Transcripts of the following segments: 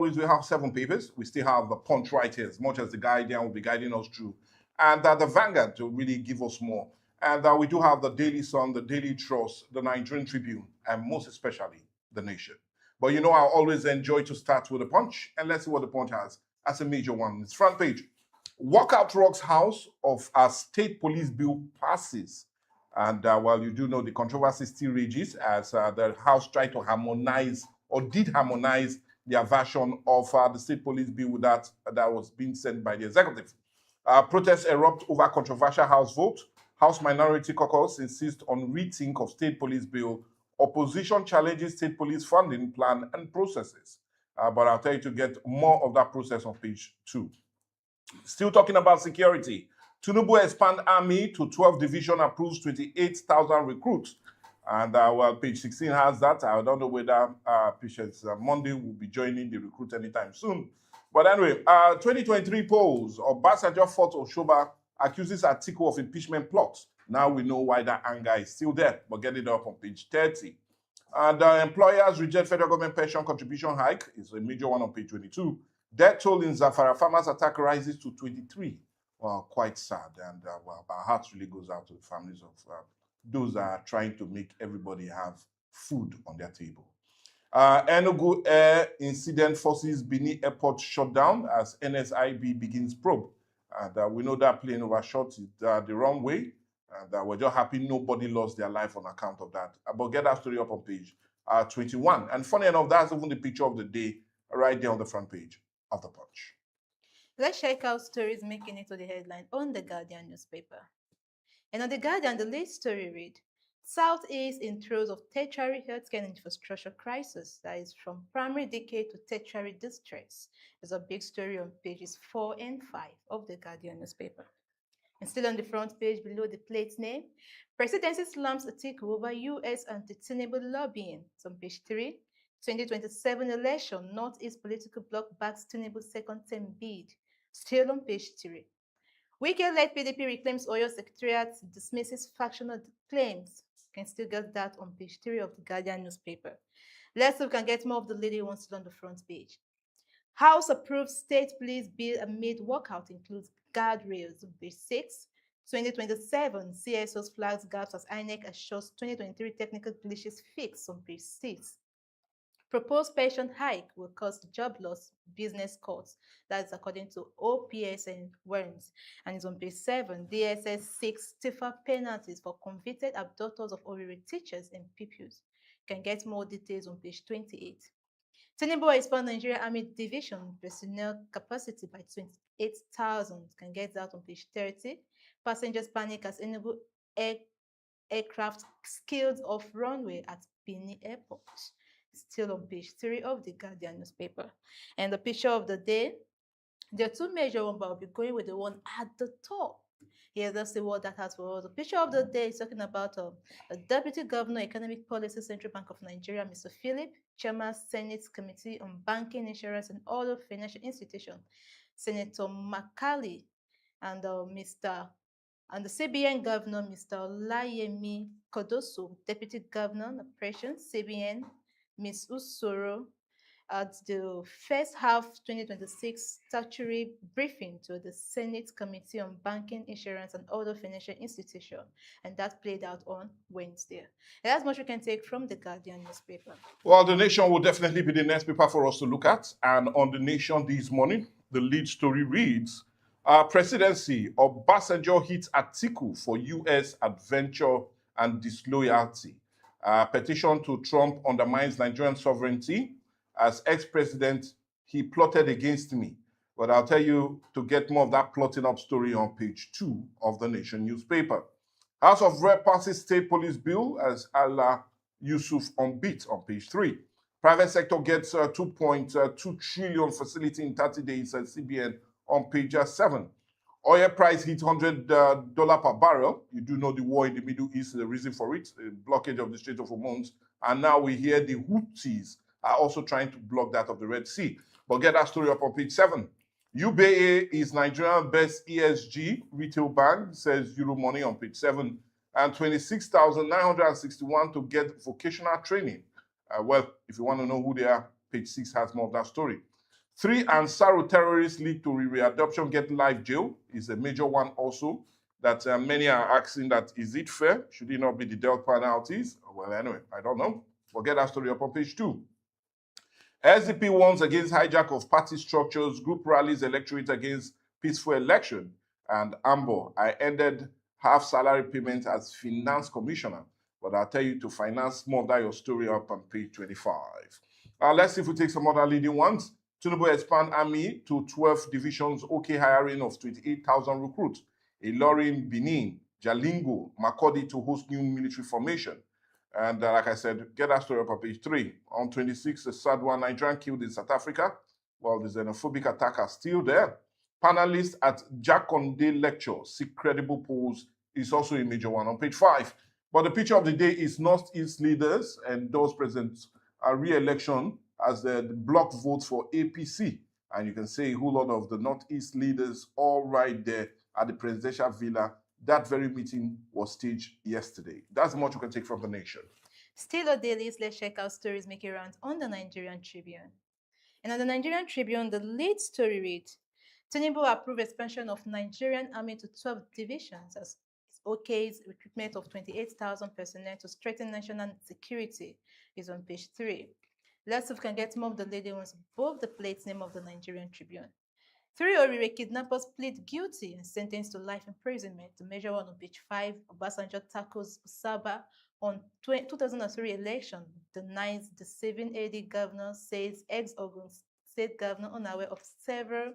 We have 7 papers. We still have the Punch right here, as much as the Guardian will be guiding us through, and the Vanguard to really give us more. And we do have the Daily Sun, the Daily Trust, the Nigerian Tribune, and most especially the Nation. But you know, I always enjoy to start with the Punch, and let's see what the Punch has as a major one on its front page. Walkout rocks house of a state police bill passes. And while you do know the controversy still rages as the House tried to harmonize or did harmonize their version of the state police bill that was being sent by the executive. Protests erupt over controversial House vote. House Minority Caucus insists on rethink of state police bill. Opposition challenges state police funding plan and processes. But I'll tell you to get more of that process on page 2. Still talking about security. Tinubu expand army to 12 division, approves 28,000 recruits. And well, page 16 has that. I don't know whether Patience Monday will be joining the recruit anytime soon. But anyway, 2023 polls. Obasanjo fought Oshoba, accuses Atiku of impeachment plot. Now we know why that anger is still there, but get it up on page 30. And employers reject federal government pension contribution hike. It's a major one on page 22. Death toll in Zafara farmers attack rises to 23. Well, quite sad. And well, our hearts really goes out to the families of those that are trying to make everybody have food on their table. Enugu Air incident forces Benin Airport shut down as NSIB begins probe. And we know that plane overshot the wrong way. And we're just happy nobody lost their life on account of that. But get that story up on page 21. And funny enough, that's even the picture of the day right there on the front page of the Punch. Let's check out stories making it to the headline on the Guardian newspaper. And on the Guardian, the lead story read, Southeast in throes of tertiary healthcare infrastructure crisis, that is from primary decay to tertiary distress. There's a big story on pages 4 and 5 of the Guardian newspaper. And still on the front page below the plate's name, Presidency slams Atiku over US anti-Tinubu lobbying. It's on page 3. 2027 election, Northeast political bloc backs Tinubu's second term bid. Still on page 3. Wike-led PDP reclaims Oyo Secretariat, dismisses factional claims. You can still get that on page 3 of the Guardian newspaper. Let's see if we can get more of the leading ones still on the front page. House approves state police bill amid walkout includes guardrails on page 6. 2027 CSOs flags gaps as INEC assures 2023 technical glitches fix on page 6. Proposed pension hike will cause job loss, business cuts. That's according to OPS and WORMS. And it's on page 7. DSS seeks stiffer penalties for convicted abductors of Oriri teachers and pupils. You can get more details on page 28. Tinubu expand Nigerian Army Division personnel capacity by 28,000. You can get that on page 30. Passengers panic as Enugu aircraft skilled off runway at Benin Airport. Still on page 3 of the Guardian newspaper. And the picture of the day, there are 2 major ones, but I'll be going with the one at the top. Here, let's see what that has for us. The picture of the day is talking about the Deputy Governor, Economic Policy, Central Bank of Nigeria, Mr. Philip, Chairman, Senate Committee on Banking, Insurance, and Other Financial Institutions, Senator Makali, and the CBN Governor, Mr. Olayemi Kodoso, Deputy Governor, Operations, CBN, Ms. Usoro, at the first half 2026 statutory briefing to the Senate Committee on Banking, Insurance, and Other Financial Institutions, and that played out on Wednesday. That's much we can take from the Guardian newspaper. Well, the Nation will definitely be the next paper for us to look at. And on the Nation this morning, the lead story reads, Presidency, Obasanjo hits Atiku for U.S. adventure and disloyalty. Petition to Trump undermines Nigerian sovereignty. As ex-president, he plotted against me. But I'll tell you to get more of that plotting up story on page 2 of the Nation newspaper. House of Rep passes state police bill as Allah Yusuf on beat on page 3. Private sector gets 2.2 trillion facility in 30 days at CBN on page 7. Oil price hit $100 per barrel. You do know the war in the Middle East is the reason for it, the blockage of the Strait of Hormuz. And now we hear the Houthis are also trying to block that of the Red Sea. But get that story up on page 7. UBA is Nigeria's best ESG retail bank, says Euromoney on page 7. And 26,961 to get vocational training. Well, if you want to know who they are, page 6 has more of that story. 3 Ansaru terrorists lead to readoption get life jail is a major one also. That many are asking that, is it fair? Should it not be the death penalties? Well, anyway, I don't know. But get that story up on page 2. SDP warns against hijack of party structures, group rallies, electorate against peaceful election. And Ambo, I ended half salary payment as finance commissioner, but I'll tell you to finance more. That your story up on page 25. Let's see if we take some other leading ones. Tinubu expand army to 12 divisions, okay hiring of 28,000 recruits. Ilorin, Benin, Jalingo, Makodi to host new military formation. And like I said, get that story up on page 3. On 26, the sad one, Nigerian killed in South Africa. Well, the xenophobic attacker still there. Panelists at Jack Conde lecture seek credible polls is also a major one on page 5. But the picture of the day is Northeast leaders and those present a re-election as the block votes for APC. And you can see a whole lot of the Northeast leaders all right there at the presidential villa. That very meeting was staged yesterday. That's much you can take from the nation. Still on Dailies, let's check out stories making rounds on the Nigerian Tribune. And on the Nigerian Tribune, the lead story reads, Tinubu approved expansion of Nigerian army to 12 divisions as OK's recruitment of 28,000 personnel to strengthen national security is on page 3. Let's see if we can get more of the leading ones above the plate name of the Nigerian Tribune. 3 Orire kidnappers plead guilty and sentenced to life imprisonment. The major one on page 5, Obasanjo tackles Saba on 2003 election. Denies the 7 AD governor, says ex-Ogun State governor unaware of several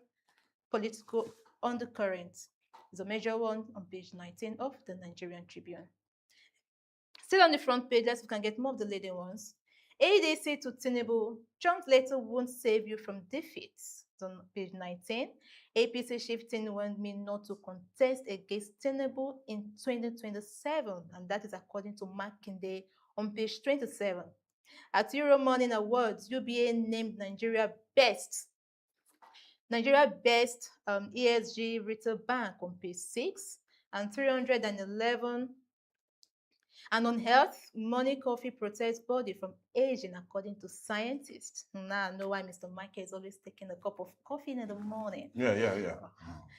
political undercurrents. Is a major one on page 19 of the Nigerian Tribune. Still on the front page, let's see if we can get more of the leading ones. ADC to Tinubu, Trump later won't save you from defeat. On page 19, APC shifting want me not to contest against Tinubu in 2027, and that is according to Makinde on page 27. At Euro Morning Awards, UBA named Nigeria best ESG retail bank on page 6, and 311. And on health, money coffee protects body from aging, according to scientists. Now I know why Mr. Michael is always taking a cup of coffee in the morning. Yeah.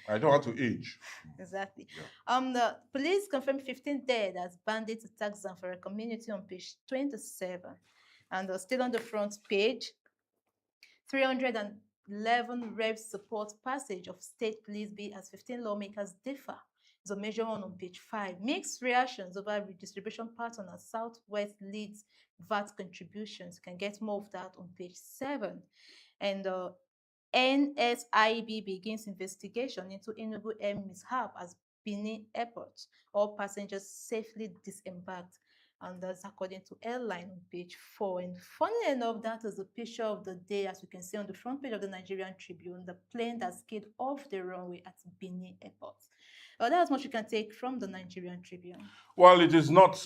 I don't want to age. Exactly. Yeah. The police confirmed 15 dead as bandits attacked Zamfara community on page 27. And still on the front page, 311 reps support passage of state police bill as 15 lawmakers differ. Is a major one on page 5. Mixed reactions over redistribution pattern as Southwest leads VAT contributions. You can get more of that on page 7. And NSIB begins investigation into Enugu Air mishap as Benin Airport. All passengers safely disembarked. And that's according to airline on page 4. And funny enough, that is the picture of the day, as you can see on the front page of the Nigerian Tribune, the plane that skid off the runway at Benin Airport. That's much you can take from the Nigerian Tribune. Well, it is not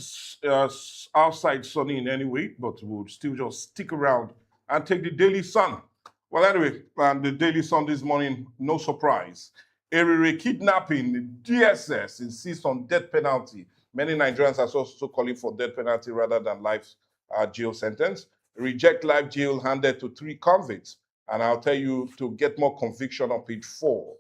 outside sunny in any way, but we'll still just stick around and take the Daily Sun. Well, anyway, the Daily Sun this morning, no surprise. Erere kidnapping, DSS insists on death penalty. Many Nigerians are also calling for death penalty rather than life jail sentence. Reject life jail handed to 3 convicts. And I'll tell you to get more conviction on page 4.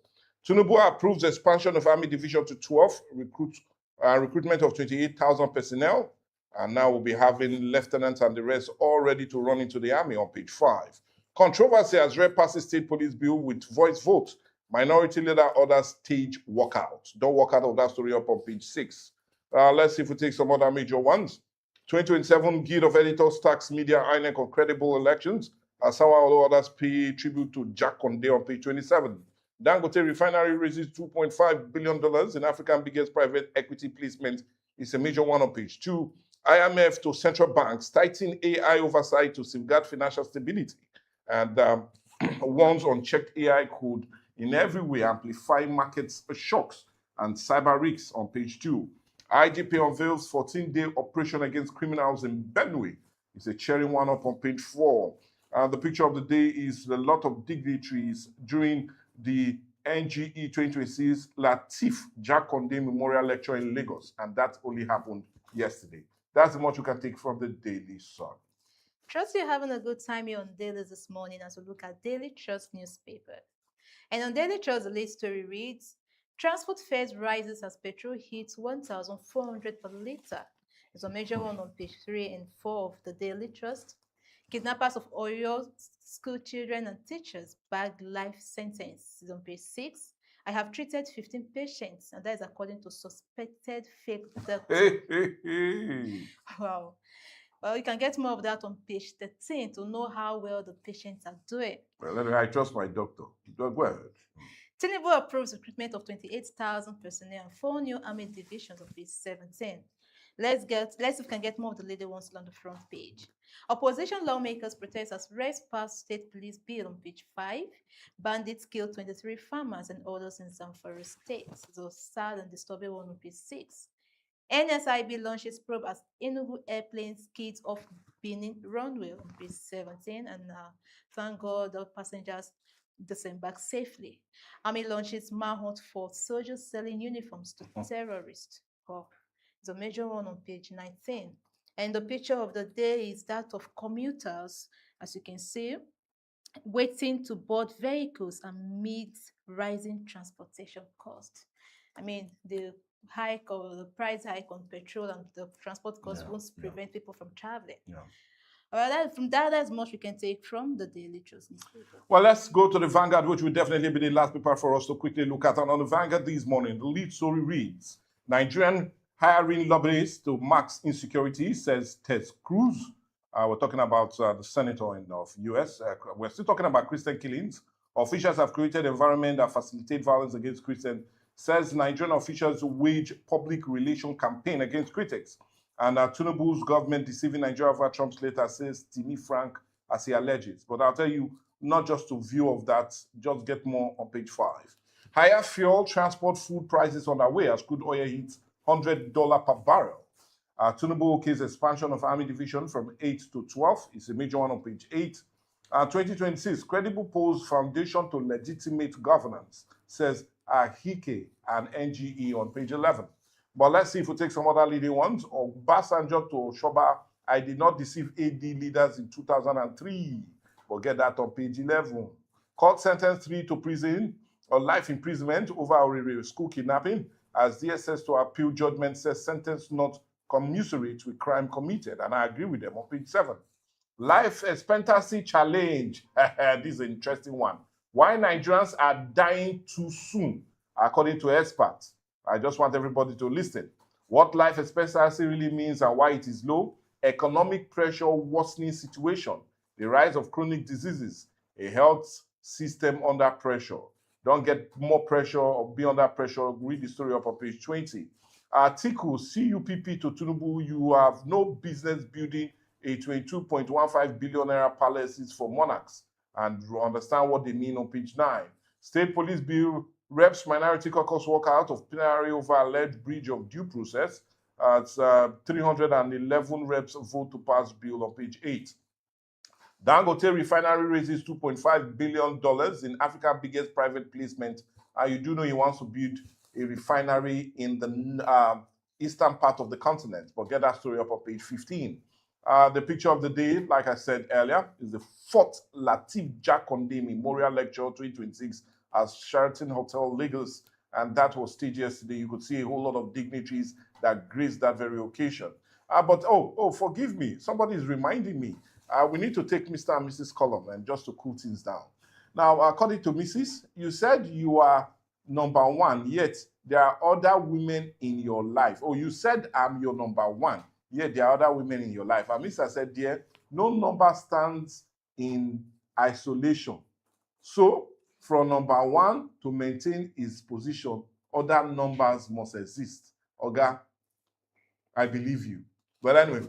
Tinubu approves expansion of Army Division to 12, recruitment of 28,000 personnel, and now we'll be having lieutenants and the rest all ready to run into the army on page 5. Controversy as Rep passes state police bill with voice vote. Minority leader orders stage walkout. Don't walk out of that story up on page 6. Let's see if we take some other major ones. 2027 Guild of Editors tax media INEC on credible elections. Asawa others pay tribute to Jack Conde on page 27. Dangote Refinery raises $2.5 billion in African biggest private equity placement. It's a major one on page 2. IMF to central banks tighten AI oversight to safeguard financial stability. And warns unchecked AI could in every way amplify market shocks and cyber risks on page 2. IGP unveils 14-day operation against criminals in Benue. It's a cheering one up on page 4. The picture of the day is a lot of dignitaries during the NGE 2026 Latif Jack Conde Memorial Lecture in Lagos, and that only happened yesterday. That's the much you can take from the Daily Sun. Trust you're having a good time here on Dailies this morning as we look at Daily Trust newspaper. And on Daily Trust, the lead story reads, Transport fares rises as petrol hits 1,400 per litre. It's a major one on page 3 and 4 of the Daily Trust. Kidnappers of Oyo school children and teachers bagged life sentence. It's on page 6. I have treated 15 patients, and that is according to suspected fake doctor. Wow. Well, you can get more of that on page 13 to know how well the patients are doing. Well, I trust my doctor. Go ahead. Tinubu approves recruitment of 28,000 personnel and 4 new army divisions on page 17. Let's see if we can get more of the leading ones on the front page. Opposition lawmakers protest as Reps pass state police bill on page 5. Bandits kill 23 farmers and others in Zamfara state. So sad and disturbing one on page 6. NSIB launches probe as Enugu airplane skids off Benin runway on page 17, and Vanguard passengers disembark safely. Army launches manhunt for soldiers selling uniforms to terrorists. Oh, it's a major one on page 19. And the picture of the day is that of commuters, as you can see, waiting to board vehicles amid rising transportation costs. I mean, the hike or the price hike on petrol and the transport costs won't prevent people from traveling. From that, that's much we can take from the Daily Trust newspaper. Well, let's go to the Vanguard, which will definitely be the last paper for us to quickly look at. And on the Vanguard this morning, the lead story reads, Nigerian hiring lobbyists to max insecurity, says Ted Cruz. We're talking about the senator of U.S. We're still talking about Christian killings. Officials have created an environment that facilitates violence against Christians, says Nigerian officials wage public relation campaign against critics. And Tinubu's government deceiving Nigeria over Trump's letter, says Timi Frank, as he alleges. But I'll tell you, not just to view of that, just get more on page 5. Higher fuel, transport, food prices on their way as crude oil hits $100 per barrel. Tinubu okays expansion of Army Division from 8 to 12. It's a major one on page 8. 2026, credible polls foundation to legitimate governance, says Ahike and NGE on page 11. But let's see if we take some other leading ones. Obasanjo to Oshoba, I did not deceive AD leaders in 2003. But get that on page 11. Court sentenced 3 to prison or life imprisonment over a school kidnapping, as DSS to appeal judgment says sentence not commensurate with crime committed. And I agree with them on page 7. Life expectancy challenge. This is an interesting one. Why Nigerians are dying too soon, according to experts. I just want everybody to listen. What life expectancy really means and why it is low. Economic pressure worsening situation. The rise of chronic diseases. A health system under pressure. Don't get more pressure or be under pressure. Read the story up on page 20. Article CUPP to Tinubu, you have no business building a 22.15 billion naira palaces for monarchs. And understand what they mean on page 9. State Police Bill, Reps Minority Caucus walk out of plenary over alleged breach of due process. 311 reps vote to pass bill on page 8. Dangote refinery raises $2.5 billion in Africa's biggest private placement. You do know he wants to build a refinery in the eastern part of the continent. But get that story up on page 15. The picture of the day, like I said earlier, is the 4th Lateef Jakonde Memorial Lecture 2026 at Sheraton Hotel, Lagos. And that was staged yesterday. You could see a whole lot of dignitaries that graced that very occasion. But forgive me. Somebody is reminding me. We need to take Mr. and Mrs. Column and just to cool things down. Now, according to Mrs., you said you are number 1, yet there are other women in your life. Oh, you said I'm your number 1, yet there are other women in your life. And Mr. said, dear, no number stands in isolation. So, from number 1 to maintain his position, other numbers must exist. Oga, I believe you. But anyway,